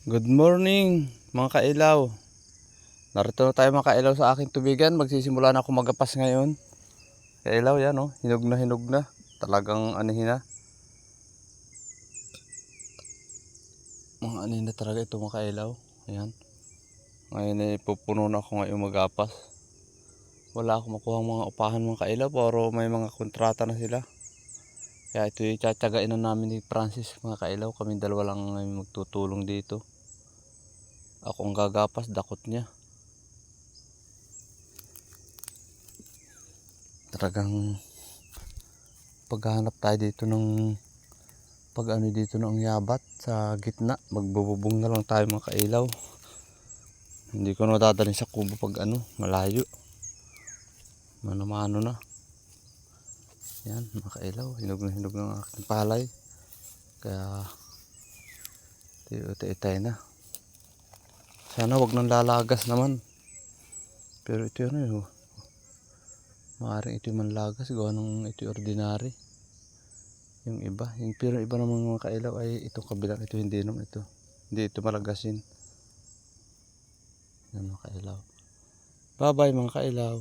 Good morning mga kailaw. Narito na tayo mga kailaw sa aking tubigan. Magsisimula na ako magapas ngayon. Kailaw yan oh, hinog na hinog na. Talagang anihin na. Mga anihin na talaga ito mga kailaw. Ayan. Ngayon ay pupuno na ako ngayon magapas. Wala akong makuha mga upahan mga kailaw. Pero may mga kontrata na sila. Kaya ito yung tsatsagain na namin ni Francis mga kailaw. Kami dalawa lang magtutulong dito. Ako ang gagapas, dakot niya. Talagang paghahanap tayo dito ng dito ng yabat sa gitna, magbububong na lang tayo mga kailaw. Hindi ko na dadalhin sa kubo pag malayo, mano na. Yan mga kailaw, hinog na hinog ng aking palay, kaya tayo na. Sana wag nang lalagas naman, pero ito yun maaaring ito yung manlagas gawa ng ito ordinary. Yung iba, pero iba naman mga kailaw ay itong kabilang ito hindi naman ito. Hindi ito malagasin. Yan mga kailaw. Bye bye mga kailaw.